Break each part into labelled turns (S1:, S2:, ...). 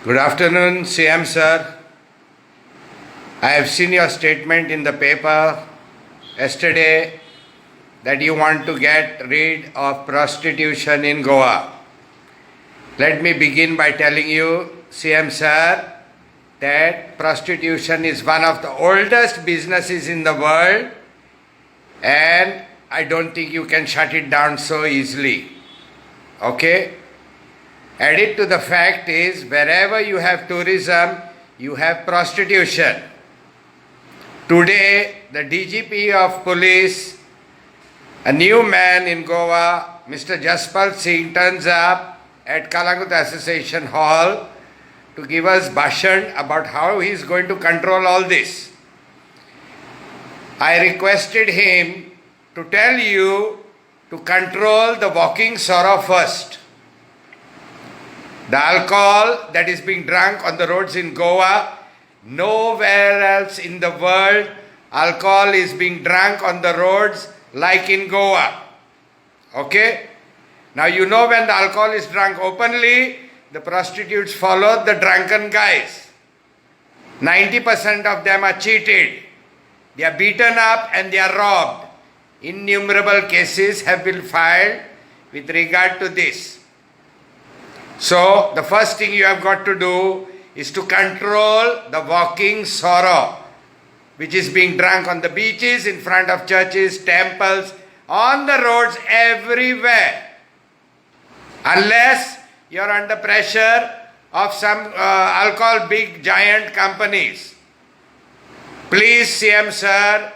S1: Good afternoon, CM sir. I have seen your statement in the paper yesterday that you want to get rid of prostitution in Goa. Let me begin by telling you, CM sir, that prostitution is one of the oldest businesses in the world and I don't think you can shut it down so easily. Okay? Added to the fact is, wherever you have tourism, you have prostitution. Today, the D.G.P of police, a new man in Goa, Mr. JASPAL Singh, turns up at Kalangut Association Hall to give us bhashan about how he is going to control all this. I requested him to tell you to control the walking sorrow first. The alcohol that is being drunk on the roads in Goa, nowhere else in the world alcohol is being drunk on the roads like in Goa. Okay? Now you know when the alcohol is drunk openly, the prostitutes follow the drunken guys. 90% of them are cheated. They are beaten up and they are robbed. Innumerable cases have been filed with regard to this. So, the first thing you have got to do is to control the walking sorrow, which is being drunk on the beaches, in front of churches, temples, on the roads, everywhere. Unless you are under pressure of some alcohol big giant companies. Please, CM sir,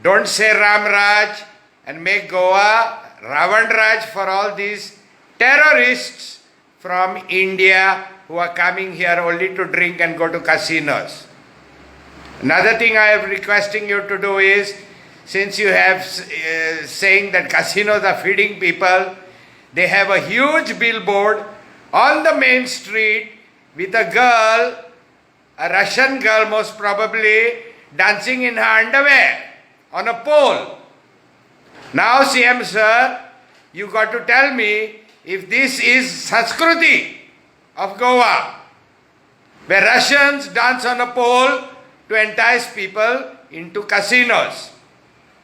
S1: don't say Ram Raj and make Goa Ravan Raj for all these terrorists from India who are coming here only to drink and go to casinos. Another thing I am requesting you to do is, since you have saying that casinos are feeding people, they have a huge billboard on the main street with a girl, a Russian girl most probably, dancing in her underwear on a pole. Now CM sir, you got to tell me if this is Sanskruti of Goa, where Russians dance on a pole to entice people into casinos,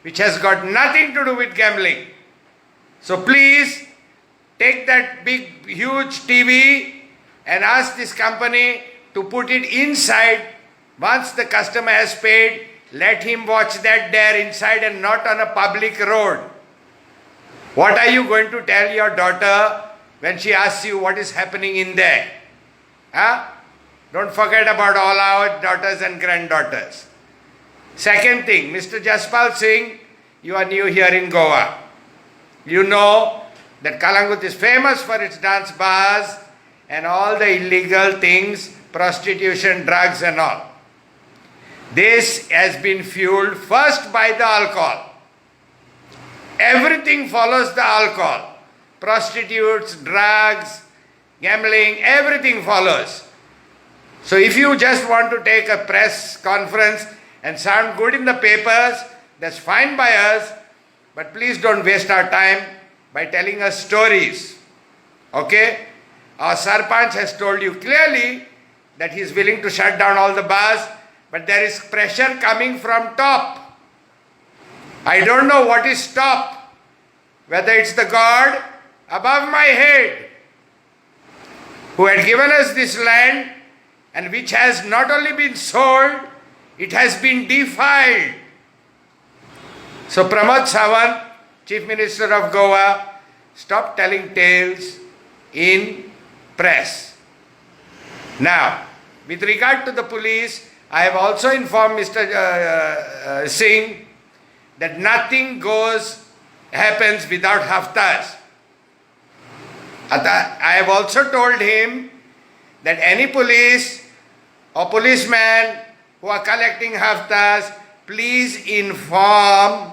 S1: which has got nothing to do with gambling. So please take that big, huge TV and ask this company to put it inside. Once the customer has paid, let him watch that there inside and not on a public road. What are you going to tell your daughter when she asks you what is happening in there? Huh? Don't forget about all our daughters and granddaughters. Second thing, Mr. Jaspal Singh, you are new here in Goa. You know that Kalangut is famous for its dance bars and all the illegal things, prostitution, drugs and all. This has been fueled first by the alcohol. Everything follows the alcohol. Prostitutes, drugs, gambling, everything follows. So if you just want to take a press conference and sound good in the papers, that's fine by us, but please don't waste our time by telling us stories. Okay? Our Sarpanch has told you clearly that he is willing to shut down all the bars, but there is pressure coming from top. I don't know what is top, whether it's the God above my head who had given us this land and which has not only been sold, it has been defiled. So Pramod Sawant, Chief Minister of Goa, stop telling tales in press. Now, with regard to the police, I have also informed Mr. Singh that nothing happens without haftas. I have also told him that any police or policeman who are collecting haftas, please inform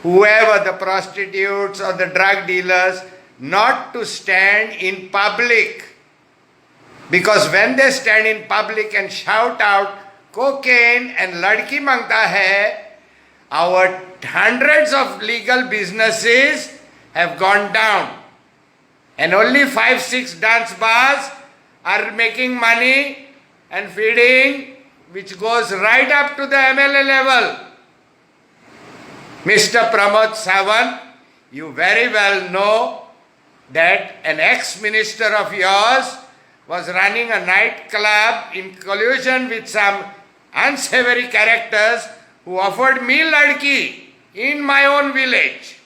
S1: whoever, the prostitutes or the drug dealers, not to stand in public. Because when they stand in public and shout out, cocaine and ladki mangta hai, our hundreds of legal businesses have gone down. And only 5-6 dance bars are making money and feeding, which goes right up to the M.L.A. level. Mr. Pramod Sawant, you very well know that an ex-minister of yours was running a nightclub in collusion with some unsavory characters who offered me ladki in my own village.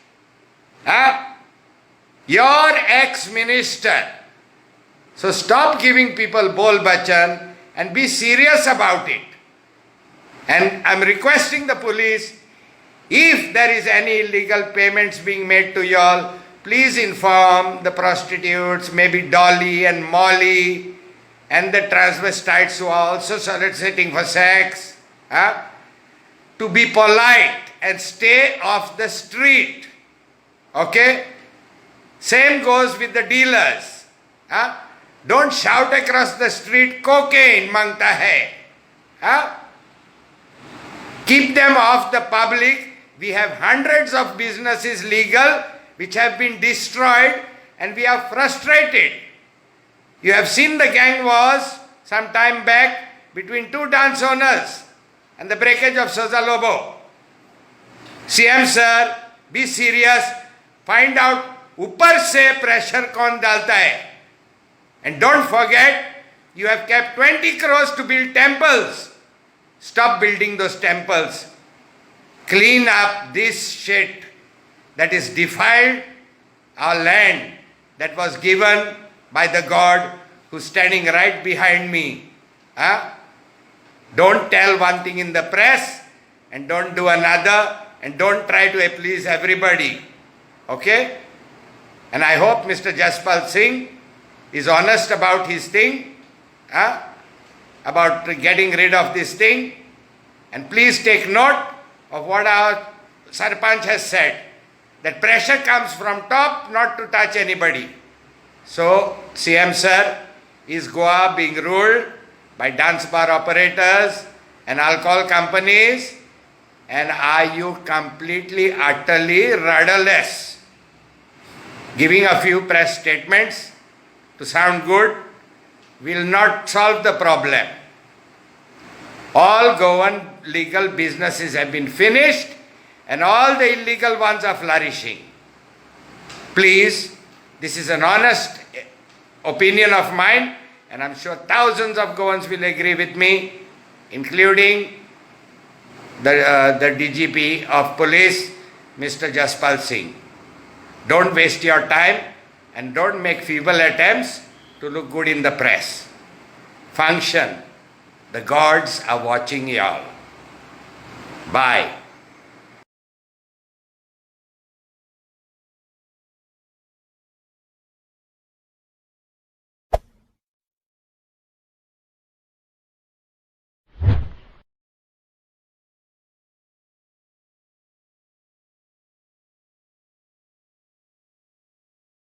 S1: Your ex-minister. So stop giving people bol bachan and be serious about it. And I'm requesting the police, if there is any illegal payments being made to y'all, please inform the prostitutes, maybe Dolly and Molly, and the transvestites who are also soliciting for sex, to be polite and stay off the street. Okay? Same goes with the dealers. Don't shout across the street, cocaine mangta hai. Keep them off the public. We have hundreds of businesses legal which have been destroyed, and we are frustrated. You have seen the gang wars some time back between two dance owners and the breakage of Soza Lobo. CM sir, be serious. Find out ऊपर से pressure कौन डालता है. And don't forget, you have kept 20 crores to build temples. Stop building those temples. Clean up this shit that is defiled our land that was given by the God who's standing right behind me. Don't tell one thing in the press and don't do another, and don't try to please everybody. Okay? And I hope Mr. JASPAL Singh is honest about his thing, about getting rid of this thing. And please take note of what our Sarpanch has said, that pressure comes from top not to touch anybody. So, CM sir, is Goa being ruled by dance bar operators and alcohol companies? And are you completely, utterly rudderless? Giving a few press statements to sound good will not solve the problem. All Goan legal businesses have been finished and all the illegal ones are flourishing. Please, this is an honest opinion of mine, and I'm sure thousands of Goans will agree with me, including the D.G.P of police, Mr. JASPAL Singh. Don't waste your time and don't make feeble attempts to look good in the press. Function. The gods are watching y'all. Bye.